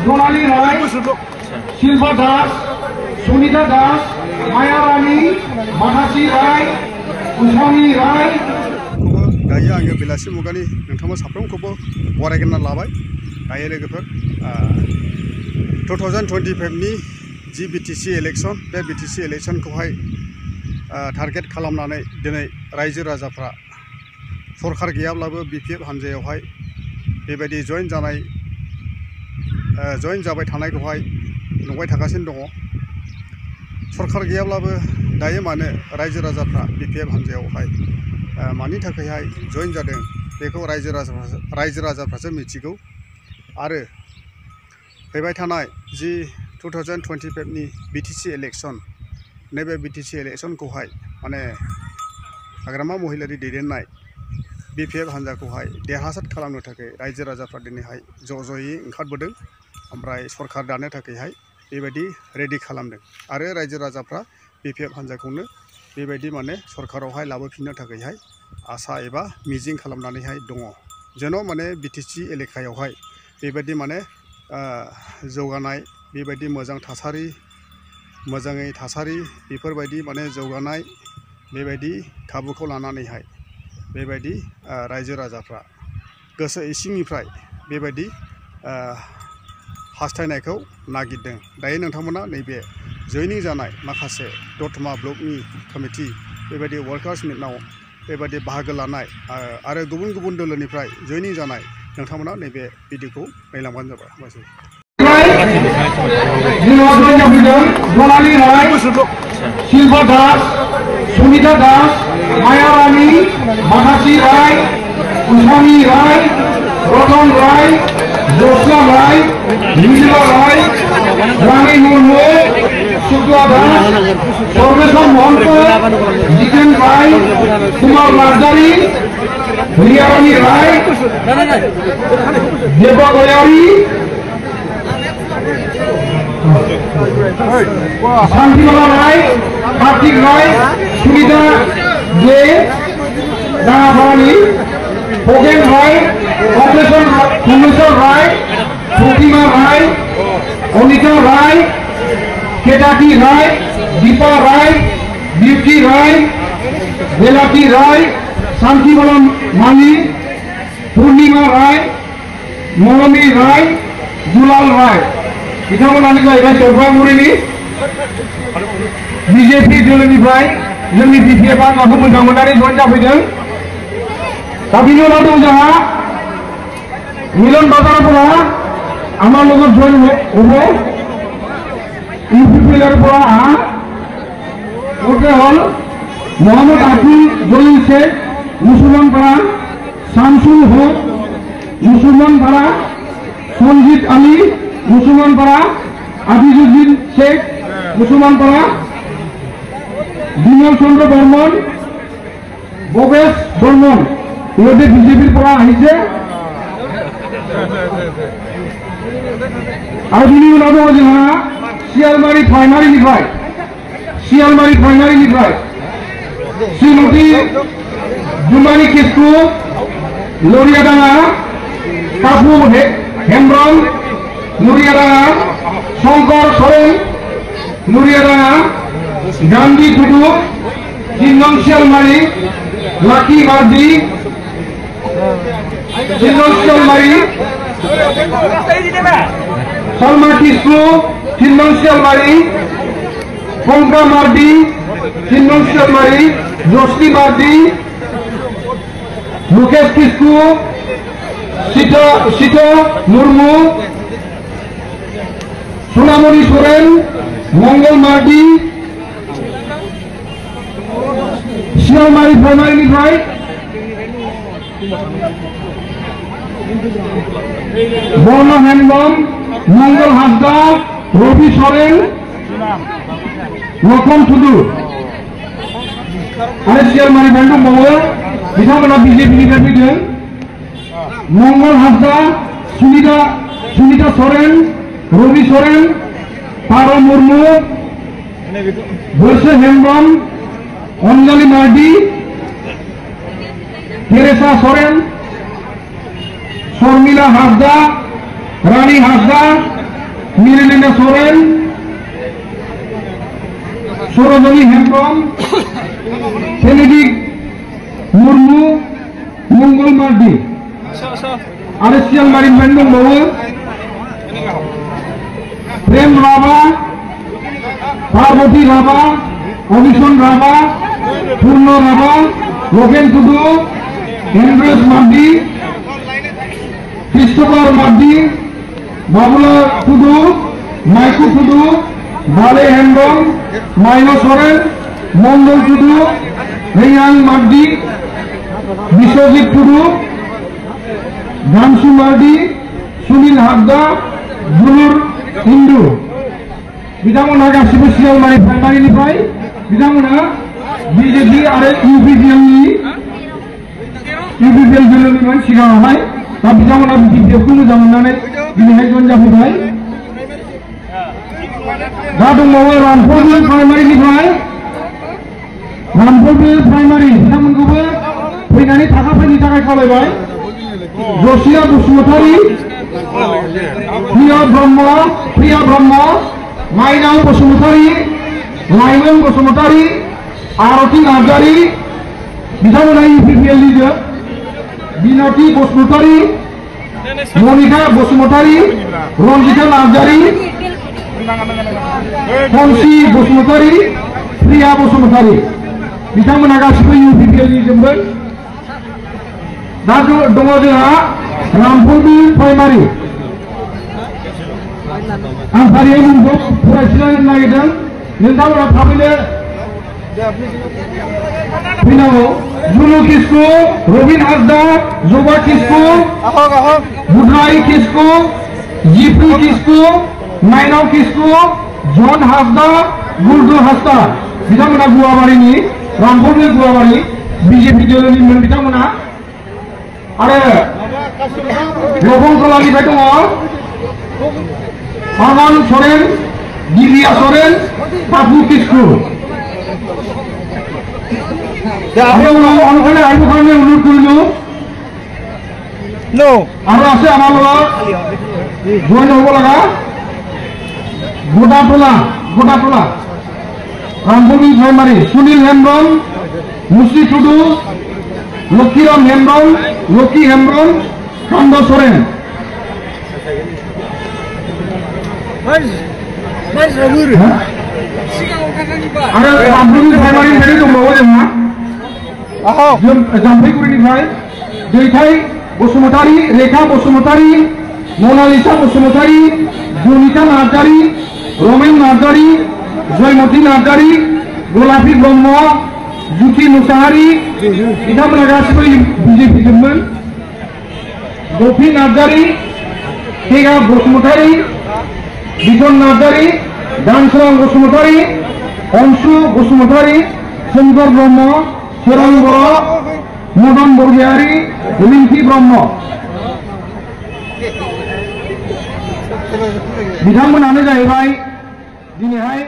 জোনালী রায়, শিল্পা দাস, সুনিতা দাস, মায়া রানী, মানসী রায়, কুসमी राय। दायो आङो बेलासि मुगानि नोंथांमोन साफ्रोमखौबो बरायग्रोना लाबाय। दायो लोगोफोर 2025 नि जि बिटिसि इलेक्शन बे बिटिसि इलेक्शनखौहाय टारगेट खालामनानै दिनै रायजो राजाफ्रा सरकार गैयाब्लाबो बिपिएफ हानजायावहाय बेबायदि जइन जाबाय थानायखौहाय नुबाय थागासिनो दङ। सरकार गैयाब्लाबो दायो मानो रायजो राजाफ्रा बिपिएफ हानजायावहाय मानि थाखायहाय जइन जादों बेखौ रायजो राजाफ्रासो मिथिगौ। आरो फैबाय थानाय जि 2025 नि बिटिसि इलेक्शन नैबे बिटिसि इलेक्शनखौहाय माने हाग्रामा महिलारि दैदेननाय बिपिएफ हानजाखौहाय देरहासार खालामनो थाखाय रायजो राजाफ्रा दिनैहाय ज'यै ओंखारबोदों। ओमफ्राय सरकार दानो थाखायहाय बेबायदि रेडि खालामदों आरो रायजो राजाफ्रा बिपिएफ हानजाखौनो बेबायदि माने सरकारावहाय लाबोफिननो थाखायहाय आसा एबा मिजिं खालामनानैहाय दङ। जेन' माने बिटिसि एलेकायावहाय बेबायदि माने जौगानाय बेबायदि मोजां थासारि मोजाङै थासारि बेफोरबायदि माने जौगानाय बेबायदि खाबुखौ लानानैहाय बेबायदि रायजो राजाफ्रा गोसो इसिंनिफ्राय बेबायदि हास्थायनायखौ नागिरदों। दायो नोंथांमोना नैबे जयनिं जानाय माखासे दतमा ब्लकनि कमिटि बेबायदि वार्कार्स मिटनाव बेबायदि बाहागो लानाय आरो गुबुन गुबुन दोलोनिफ्राय जयनिं जानाय नोंथांमोना नैबे भिडिअखौ नायलांबानो जाबाय। हामबायसै। জোনালী রায়, শিল্পা দাস, সুনিতা দাস, মায়া রানী, মানসী রায়, কুসमी রায়, রতন রায়, জ্যোৎস্না রায়, মিথিলা রায়, রানী মুর্মু, শুক্লা দাস, সর্বেশ্বর মহন্ত, জিতেন রায়, কুমার লারজারি, রিয়ারানী রায়, দেবা গয়ারি, শান্তিমালা রায়, কার্তিক রায়, সুনিতা দে, ডাঙাপাড়ানি, খোগেন রায়, কমলেশ্বর রায়, প্রতিমা রায়, অনিতা রায়, কেদাকি রায়, দীপা রায়, বিউটি রায়, বেলাটি রায়, শান্তিমালা মানি, পূর্ণিমা রায়, মরমী রায়, দুলাল রায়। बिथांमोनानो जाहैबाय जरफागुरिनि बिजेपि दोलोनिफ्राय जोंनि बिपिएफआ गावखौ मोजां मोननानै जइन जाफैदों। दा बिनि उनाव दं जोंहा मिलन बाजारपुरा আমার লগত জয়েন হব। ইউপি প্লেয়ার পৰা ওকে হল মোহাম্মদ আব্দুল জলিল শেখ মুসলমান পাড়া, শামসুল হক মুসলমান পাড়া, সঞ্জিত আলী মুসলমান পাড়া, আজিজুদ্দিন শেখ মুসলমান পাড়া, বিমল চন্দ্র বর্মন, ভবেশ বর্মন ইহঁতে বিজেপিৰ পৰা আহিছে। আৰু বিনি উনাব जोंहा শিয়ালমারি प्राइमारिनिफ्राय श्रीमती जुमानी किस्कु, लरियाडाङा, कापु हेम्ब्रम नुरियाडाङा, शंकर सोरेन नुरियाडाङा, गांधी टुडु, चिन्नम शियालमारी, लाकी मार्डी चिन्नम शियालमारी, सलमा किस्कु चिन्नम शियालमारी, कंका मार्डी चिन्नम शियालमारी, जोशी मार्डी, मुकेश किस्कु, सीतो मुर्मू, सोनामणि सोरेन, मंगल मार्डी, शियालमारी प्राइमारिनिफ्राय बर्ण हेम्ब्रम, मंगल हासदा, रवि सोरेन, लखन टुडु आरो शियालमारी फ्राय दंबावो बिथांमोना बिजेपिनिफ्राय फैदों। Mangal Hasda, Sunita Soren, Ravi Soren, Paro Murmu, Barshe Hembram, Anjali Mardi, Teresa Soren, Sharmila Pramila Hasda, Rani Hasda, Mirilina Soren, Sorojoni Hembrom, Benedict Murmu, Mongol Mardi, Aresial Marin Bandung Bawa, Prem Rava, Parvati Rava, Odison Rava, Purno Rava, Logan Tudu, Andres Mardi, Christopher Mardi, Babula Tudu, Michael Tudu, Bale Hembrom, Maino Soren, Mongol Tudu, Rayyan Mardi, Biswajit Tudu, Gamsu Mardi, Sunil Hasda, Zulur Hindu. Bitamona गासिबो सिगां माने प्राइमारिनिफ्राय बिथांमोना BJP आरो UPPL जोलैनिमोन सिगाङावहाय दा बिथांमोना बिजेपिखौ मोजां मोननानै दिनैहाय जइन जाफैबाय दा दंबावो रामफलबिल प्राइमारिनिफ्राय रामफलबिल प्राइमारि बिथांमोनखौबो फैनानै थाखाफैनि थाखाय खावलायबाय जसिया बसुमतारी प्रिया ब्रह्म माइनाव बसुमतारी लाइमोन बसुमतारी आरती नार्जारी बिथांमोना इउपिपिएलनिजों बिनाति बसुमतारी मनिका बसुमतारी रंजिता नार्जारी खनसि बसुमतारी प्रिया बसुमतारी बिथांमोना गासिबो इउपिपिएलनिजोंमोन दा दङ जोंहा रामफलबिल प्राइमारि आं फारियै मुंखौ फरायथिनो नागिरदों नोंथांमोना थाबैनो फैनांगौ जुनु किस्कु रबिन हासदा जबा किस्कु बुधराय किस्कु जिपु किस्कु माइनाव किस्कु जन हासदा गुरदु हासदा बिथांमोना गुवाबारिनि रामफलबिल गुवाबारि बिजेपि दोलोनिमोन बिथांमोना आरो लबंतलानिफ्राय दङ Paman Soren, Divya Soren, Babu Kisku. Ada orang kena ada bukan yang urut dulu. No. Ada asal amalah. Dua orang laga. Goda Tola. Rampuni Primary, Sunil Hembrom, Musi Tudu, Lokiram Hembrom, Loki Hembrom, Kando Soren. Ada Rampuni Primary dari dongbawo जोंहा जाम्फैगुरिनिफ्राय दैथाय बसुमतारी रेखा बसुमतारी मनालिसा बसुमतारी जनिता नार्जारी रमेन नार्जारी जयमती नार्जारी गलापी ब्रह्म जुति मुसाहारी बिथांमोना गासिबो बिजेपिजोंमोन गफि नार्जारी थेगा बसुमतारी बिजन नार्जारी दानसोरां बसुमतारी अंशु बसुमतारी शंकर ब्रह्म सोरां बर' मदन बरगयारी लिंथि ब्रह्म बिथांमोनानो जाहैबाय दिनैहाय